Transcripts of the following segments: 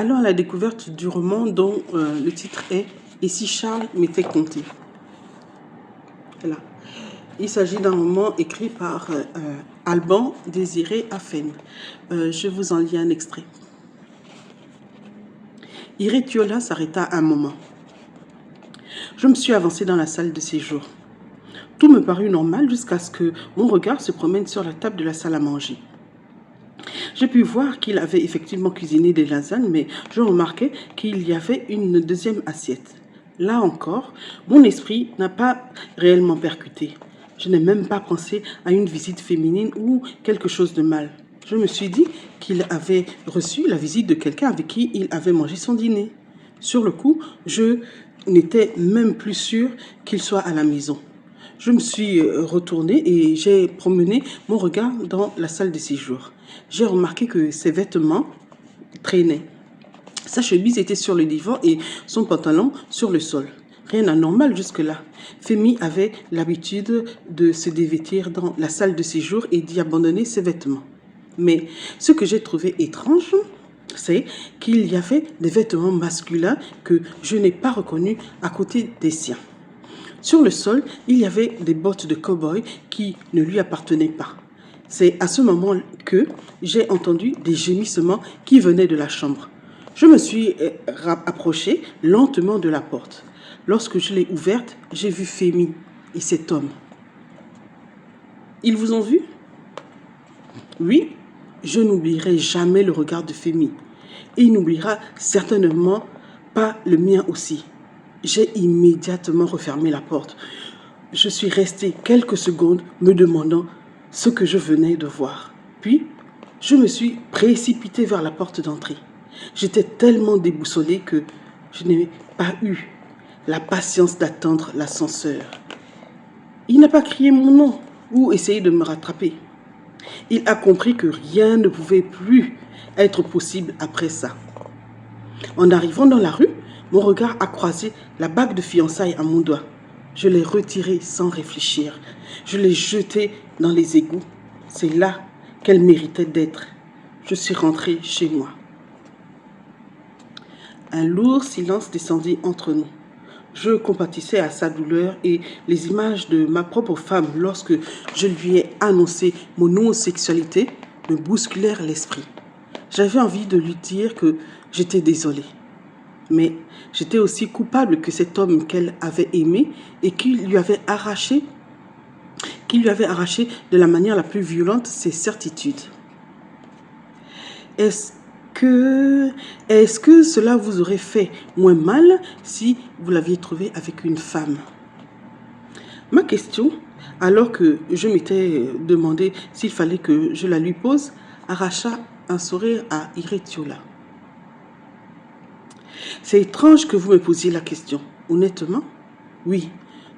Allons à la découverte du roman dont le titre est « Et si Charles m'était compté ». Voilà. Il s'agit d'un roman écrit par Alban Désiré Afen. Je vous en lis un extrait. Iretiola s'arrêta un moment. Je me suis avancée dans la salle de séjour. Tout me parut normal jusqu'à ce que mon regard se promène sur la table de la salle à manger. J'ai pu voir qu'il avait effectivement cuisiné des lasagnes, mais je remarquais qu'il y avait une deuxième assiette. Là encore, mon esprit n'a pas réellement percuté. Je n'ai même pas pensé à une visite féminine ou quelque chose de mal. Je me suis dit qu'il avait reçu la visite de quelqu'un avec qui il avait mangé son dîner. Sur le coup, je n'étais même plus sûre qu'il soit à la maison. Je me suis retournée et j'ai promené mon regard dans la salle de séjour. J'ai remarqué que ses vêtements traînaient. Sa chemise était sur le divan et son pantalon sur le sol. Rien d'anormal jusque-là. Femi avait l'habitude de se dévêtir dans la salle de séjour et d'y abandonner ses vêtements. Mais ce que j'ai trouvé étrange, c'est qu'il y avait des vêtements masculins que je n'ai pas reconnus à côté des siens. Sur le sol, il y avait des bottes de cow-boy qui ne lui appartenaient pas. C'est à ce moment que j'ai entendu des gémissements qui venaient de la chambre. Je me suis approchée lentement de la porte. Lorsque je l'ai ouverte, j'ai vu Femi et cet homme. Ils vous ont vu? Oui, je n'oublierai jamais le regard de Femi. Et il n'oubliera certainement pas le mien aussi. J'ai immédiatement refermé la porte. Je suis restée quelques secondes me demandant ce que je venais de voir. Puis, je me suis précipitée vers la porte d'entrée. J'étais tellement déboussolée que je n'ai pas eu la patience d'attendre l'ascenseur. Il n'a pas crié mon nom ou essayé de me rattraper. Il a compris que rien ne pouvait plus être possible après ça. En arrivant dans la rue, mon regard a croisé la bague de fiançailles à mon doigt. Je l'ai retirée sans réfléchir. Je l'ai jetée dans les égouts. C'est là qu'elle méritait d'être. Je suis rentrée chez moi. Un lourd silence descendit entre nous. Je compatissais à sa douleur et les images de ma propre femme lorsque je lui ai annoncé mon homosexualité me bousculèrent l'esprit. J'avais envie de lui dire que j'étais désolée. Mais j'étais aussi coupable que cet homme qu'elle avait aimé et qui lui avait arraché de la manière la plus violente ses certitudes. Est-ce que cela vous aurait fait moins mal si vous l'aviez trouvé avec une femme? Ma question, alors que je m'étais demandé s'il fallait que je la lui pose, arracha un sourire à Iretiola. C'est étrange que vous me posiez la question. Honnêtement, oui,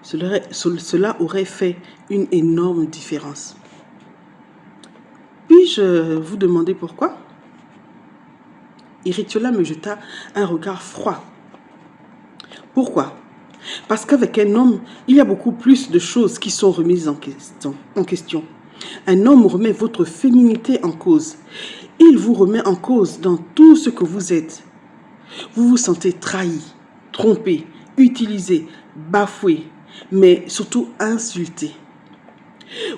cela aurait fait une énorme différence. Puis-je vous demander pourquoi? Iretiola me jeta un regard froid. Pourquoi? Parce qu'avec un homme, il y a beaucoup plus de choses qui sont remises en question. Un homme remet votre féminité en cause. Il vous remet en cause dans tout ce que vous êtes. Vous vous sentez trahi, trompé, utilisé, bafoué, mais surtout insulté.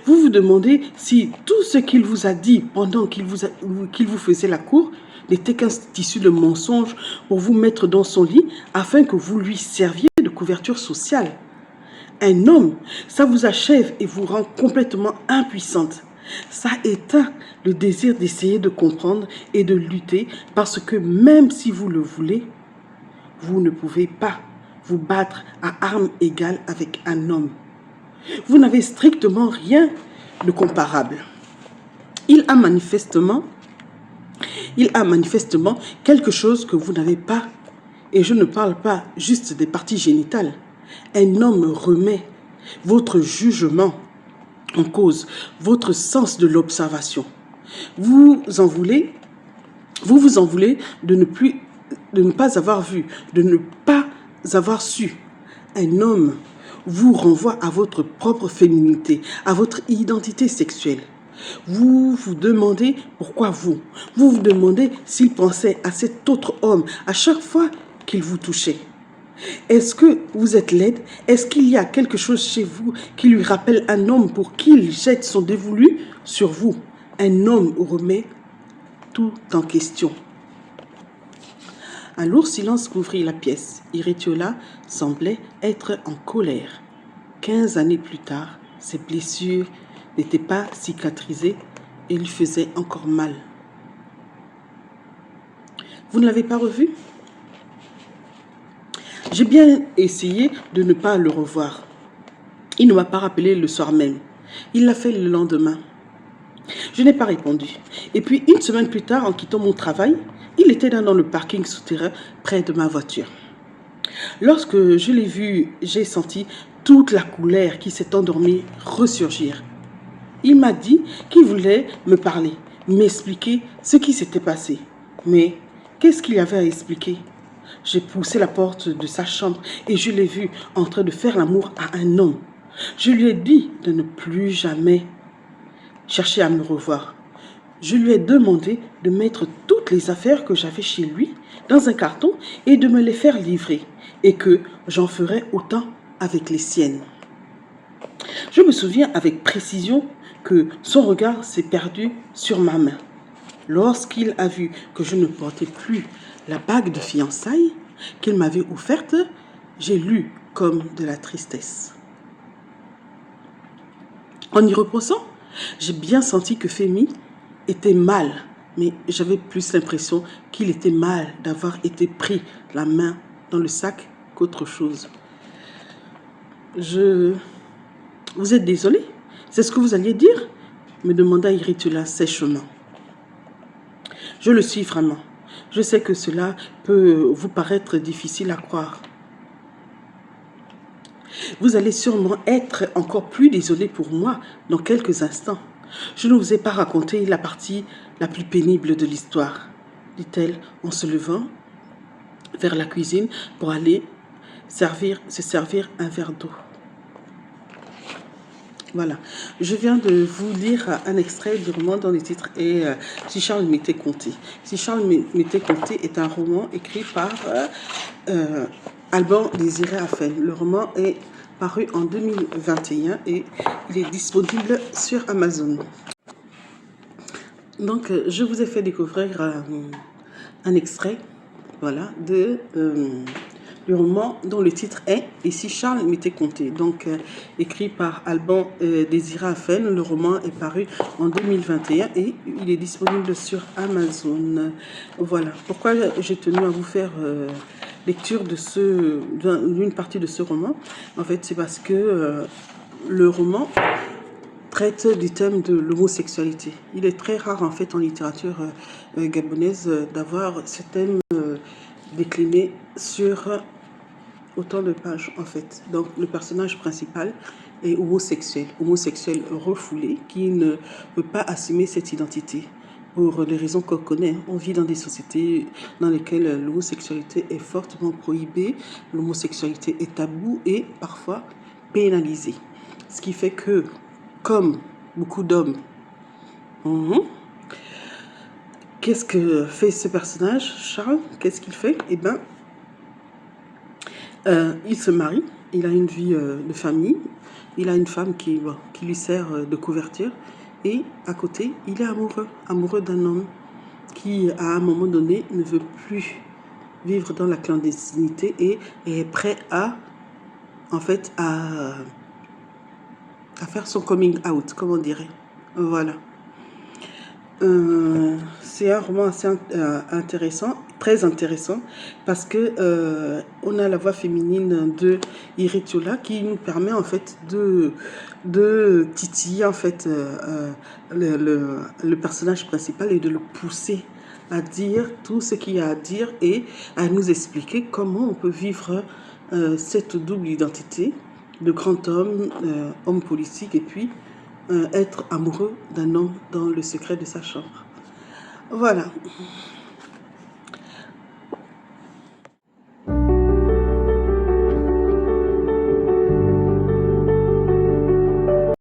Vous vous demandez si tout ce qu'il vous a dit pendant qu'il vous faisait la cour n'était qu'un tissu de mensonges pour vous mettre dans son lit afin que vous lui serviez de couverture sociale. Un homme, ça vous achève et vous rend complètement impuissante. Ça éteint le désir d'essayer de comprendre et de lutter parce que même si vous le voulez, vous ne pouvez pas vous battre à armes égales avec un homme. Vous n'avez strictement rien de comparable. Il a manifestement quelque chose que vous n'avez pas. Et je ne parle pas juste des parties génitales. Un homme remet votre jugement en cause, votre sens de l'observation. Vous vous en voulez de ne pas avoir vu, de ne pas avoir su. Un homme vous renvoie à votre propre féminité, à votre identité sexuelle. Vous vous demandez pourquoi vous. Vous vous demandez s'il pensait à cet autre homme à chaque fois qu'il vous touchait. Est-ce que vous êtes laide? Est-ce qu'il y a quelque chose chez vous qui lui rappelle un homme pour qui il jette son dévolu sur vous? Un homme remet tout en question. Un lourd silence couvrit la pièce. Iritiola semblait être en colère. 15 années plus tard, ses blessures n'étaient pas cicatrisées et lui faisaient encore mal. Vous ne l'avez pas revu? J'ai bien essayé de ne pas le revoir. Il ne m'a pas rappelé le soir même. Il l'a fait le lendemain. Je n'ai pas répondu. Et puis, une semaine plus tard, en quittant mon travail, il était dans le parking souterrain près de ma voiture. Lorsque je l'ai vu, j'ai senti toute la colère qui s'est endormie ressurgir. Il m'a dit qu'il voulait me parler, m'expliquer ce qui s'était passé. Mais qu'est-ce qu'il y avait à expliquer? J'ai poussé la porte de sa chambre et je l'ai vu en train de faire l'amour à un homme. Je lui ai dit de ne plus jamais chercher à me revoir. Je lui ai demandé de mettre toutes les affaires que j'avais chez lui dans un carton et de me les faire livrer et que j'en ferais autant avec les siennes. Je me souviens avec précision que son regard s'est perdu sur ma main. Lorsqu'il a vu que je ne portais plus la bague de fiançailles qu'il m'avait offerte, j'ai lu comme de la tristesse. En y repensant, j'ai bien senti que Femi était mal, mais j'avais plus l'impression qu'il était mal d'avoir été pris la main dans le sac qu'autre chose. Vous êtes désolé? C'est ce que vous alliez dire? Me demanda Iritula sèchement. Je le suis vraiment. Je sais que cela peut vous paraître difficile à croire. Vous allez sûrement être encore plus désolé pour moi dans quelques instants. Je ne vous ai pas raconté la partie la plus pénible de l'histoire, dit-elle en se levant vers la cuisine pour aller se servir un verre d'eau. Voilà, je viens de vous lire un extrait du roman dont le titre est Si Charles m'était conté. Si Charles m'était conté est un roman écrit par Alban Désiré Affel. Le roman est paru en 2021 et il est disponible sur Amazon. Donc, je vous ai fait découvrir un extrait, voilà, du roman dont le titre est « Et si Charles m'était conté ». Donc, écrit par Alban Désiré Affel. Le roman est paru en 2021 et il est disponible sur Amazon. Voilà. Pourquoi j'ai tenu à vous faire lecture d'une partie de ce roman? En fait, c'est parce que le roman traite du thème de l'homosexualité. Il est très rare en fait en littérature gabonaise d'avoir ce thème décliné sur autant de pages en fait. Donc le personnage principal est homosexuel refoulé qui ne peut pas assumer cette identité. Pour des raisons qu'on connaît, on vit dans des sociétés dans lesquelles l'homosexualité est fortement prohibée, l'homosexualité est tabou et parfois pénalisée. Ce qui fait que, comme beaucoup d'hommes, qu'est-ce que fait ce personnage, Charles? Qu'est-ce qu'il fait? Eh bien, il se marie, il a une vie de famille, il a une femme qui lui sert de couverture et à côté, il est amoureux d'un homme qui, à un moment donné, ne veut plus vivre dans la clandestinité et est prêt à faire son coming out, comme on dirait. Voilà. C'est un roman assez intéressant, très intéressant, parce que on a la voix féminine de Iritiola qui nous permet en fait de titiller en fait le personnage principal et de le pousser à dire tout ce qu'il y a à dire et à nous expliquer comment on peut vivre cette double identité de grand homme, homme politique et puis être amoureux d'un homme dans le secret de sa chambre. Voilà.